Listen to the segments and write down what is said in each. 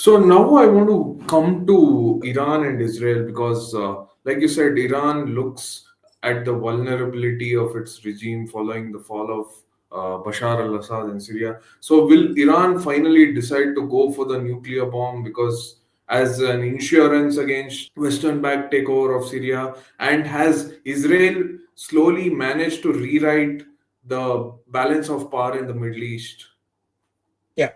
So now I want to come to Iran and Israel because, like you said, Iran looks at the vulnerability of its regime following the fall of Bashar al-Assad in Syria. So will Iran finally decide to go for the nuclear bomb because as an insurance against Western-backed takeover of Syria, and has Israel slowly managed to rewrite the balance of power in the Middle East? Yeah.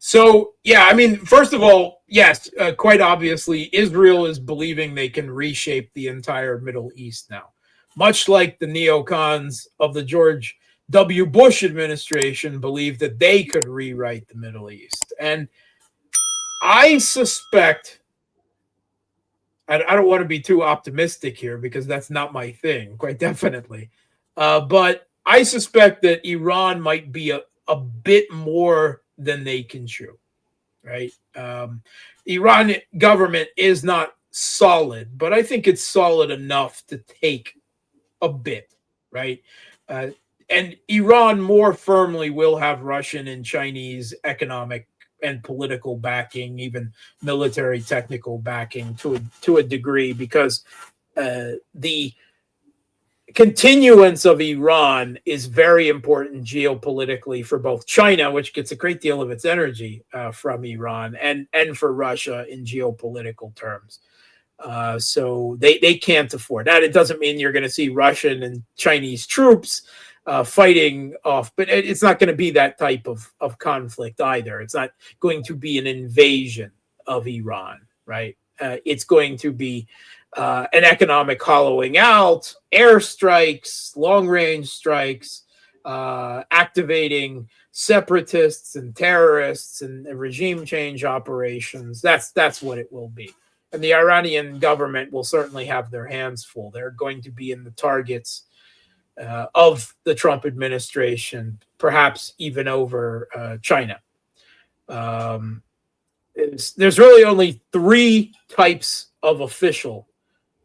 So, yeah, I mean, first of all, yes, quite obviously, Israel is believing they can reshape the entire Middle East now, much like the neocons of the George W. Bush administration believed that they could rewrite the Middle East. And I suspect, I don't want to be too optimistic here because that's not my thing, quite definitely. But I suspect that Iran might be a bit more than they can chew, right? Iran government is not solid, but I think it's solid enough to take a bit, right? Uh, and Iran more firmly will have Russian and Chinese economic and political backing, even military technical backing to a degree, because the continuance of Iran is very important geopolitically for both China, which gets a great deal of its energy from Iran, and for Russia in geopolitical terms. So they can't afford that. It doesn't mean you're going to see Russian and Chinese troops fighting off, but it's not going to be that type of conflict either. It's not going to be an invasion of Iran, right? It's going to be an economic hollowing out, airstrikes, long range strikes, activating separatists and terrorists and regime change operations. That's what it will be. And the Iranian government will certainly have their hands full. They're going to be in the targets of the Trump administration, perhaps even over China. Um, there's really only three types of official,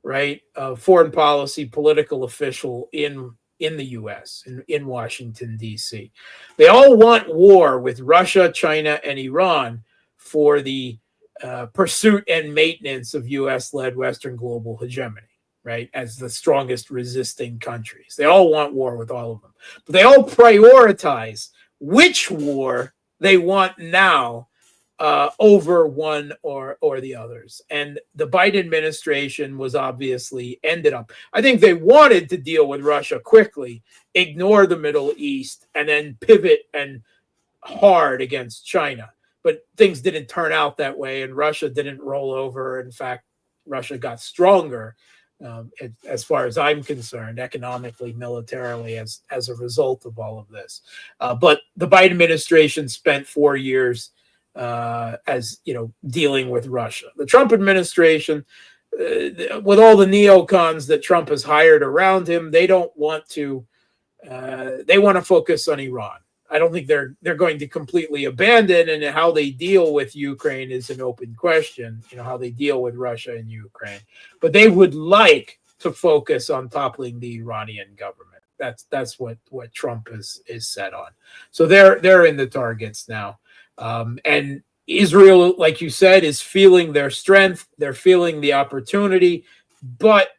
right? Foreign policy, political official in the U.S., in Washington, D.C. They all want war with Russia, China, and Iran for the pursuit and maintenance of U.S.-led Western global hegemony, right, as the strongest resisting countries. They all want war with all of them. But they all prioritize which war they want now over one or the others. And the Biden administration was obviously ended up, I think they wanted to deal with Russia quickly, ignore the Middle East, and then pivot and hard against China. But things didn't turn out that way, and Russia didn't roll over. In fact, Russia got stronger, as far as I'm concerned, economically, militarily, as a result of all of this. But the Biden administration spent 4 years as dealing with Russia. The Trump administration, with all the neocons that Trump has hired around him, they don't want to. They want to focus on Iran. I don't think they're going to completely abandon, and how they deal with Ukraine is an open question. How they deal with Russia and Ukraine, but they would like to focus on toppling the Iranian government. That's what Trump is set on. So they're in the targets now. And Israel, like you said, is feeling their strength. They're feeling the opportunity. But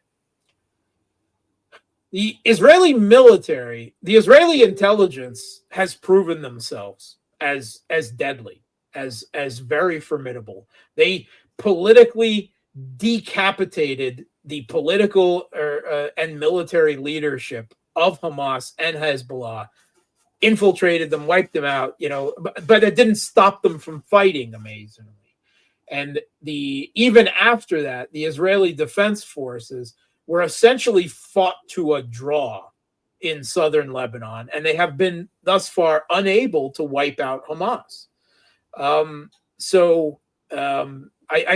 the Israeli military, the Israeli intelligence has proven themselves as deadly, as very formidable. They politically decapitated the political and military leadership of Hamas and Hezbollah, infiltrated them, wiped them out, but it didn't stop them from fighting, amazingly. And even after that, the Israeli Defense Forces were essentially fought to a draw in southern Lebanon, and they have been thus far unable to wipe out Hamas. I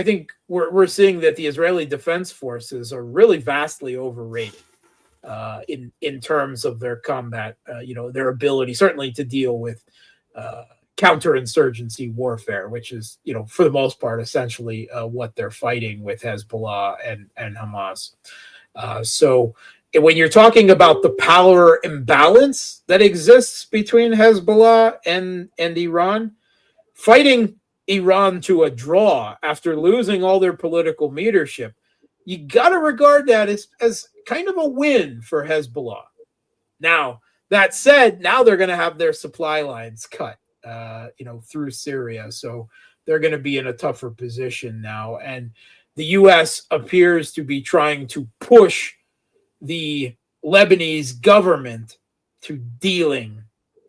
think we're seeing that the Israeli Defense Forces are really vastly overrated in terms of their combat, their ability certainly to deal with counterinsurgency warfare, which is, for the most part, essentially what they're fighting with Hezbollah and Hamas. So when you're talking about the power imbalance that exists between Hezbollah and Iran, fighting Iran to a draw after losing all their political leadership, you got to regard that as kind of a win for Hezbollah. Now, that said, now they're going to have their supply lines cut, through Syria. So they're going to be in a tougher position now. And the U.S. appears to be trying to push the Lebanese government to dealing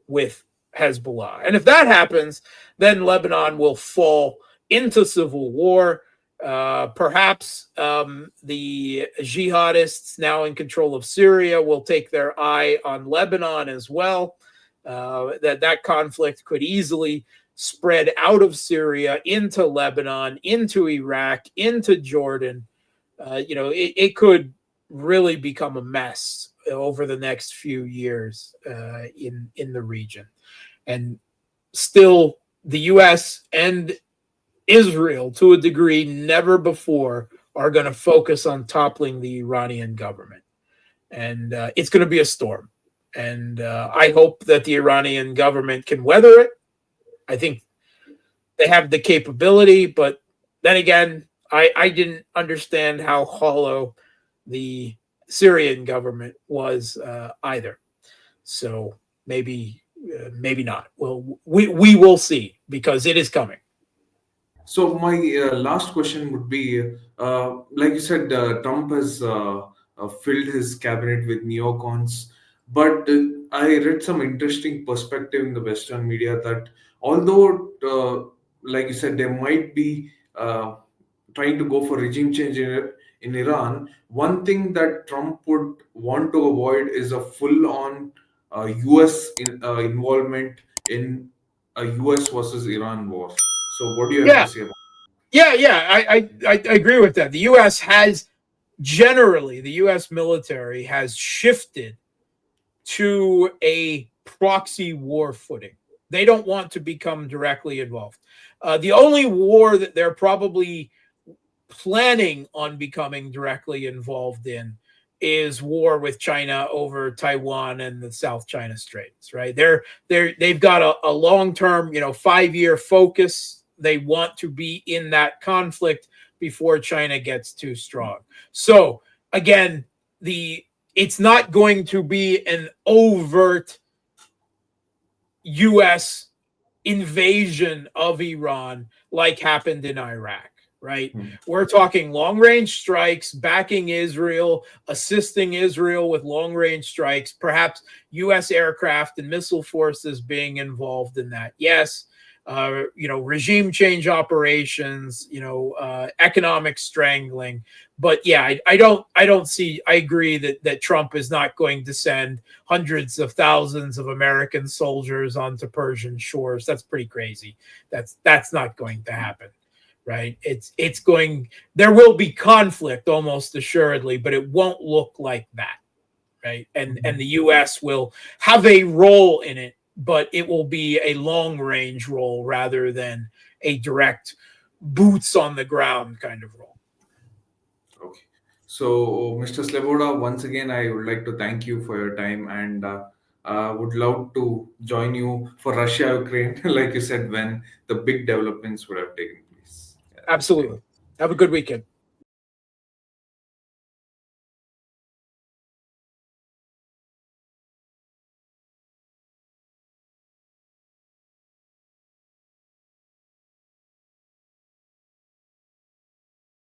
with Hezbollah. And if that happens, then Lebanon will fall into civil war. Perhaps the jihadists now in control of Syria will take their eye on Lebanon as well. That conflict could easily spread out of Syria into Lebanon, into Iraq, into Jordan. It could really become a mess over the next few years in the region. And still, the U.S. and Israel, to a degree never before, are going to focus on toppling the Iranian government. And it's going to be a storm. And I hope that the Iranian government can weather it. I think they have the capability, but then again, I didn't understand how hollow the Syrian government was either. So maybe not. Well, we will see, because it is coming. So my last question would be, like you said, Trump has filled his cabinet with neocons, but I read some interesting perspective in the Western media that although, like you said, they might be trying to go for regime change in Iran, one thing that Trump would want to avoid is a full-on U.S. involvement in a U.S. versus Iran war. So, what do you have to Yeah, say about? yeah. I agree with that. The U.S. has generally, the U.S. military has shifted to a proxy war footing. They don't want to become directly involved. The only war that they're probably planning on becoming directly involved in is war with China over Taiwan and the South China Straits, right? They've got a long-term, 5-year focus. They want to be in that conflict before China gets too strong. So again, it's not going to be an overt US invasion of Iran like happened in Iraq, right? We're talking long range strikes, backing Israel, assisting Israel with long range strikes, perhaps US aircraft and missile forces being involved in that. Yes. Regime change operations, economic strangling. But yeah, I don't see, I agree that Trump is not going to send hundreds of thousands of American soldiers onto Persian shores. That's pretty crazy. That's not going to happen, right? There will be conflict almost assuredly, but it won't look like that, right? And the US will have a role in it, but it will be a long range role rather than a direct boots on the ground kind of role. Okay. So, Mr. Sleboda, once again, I would like to thank you for your time, and would love to join you for Russia Ukraine, like you said, when the big developments would have taken place. Yeah, thank Absolutely. Have a good weekend.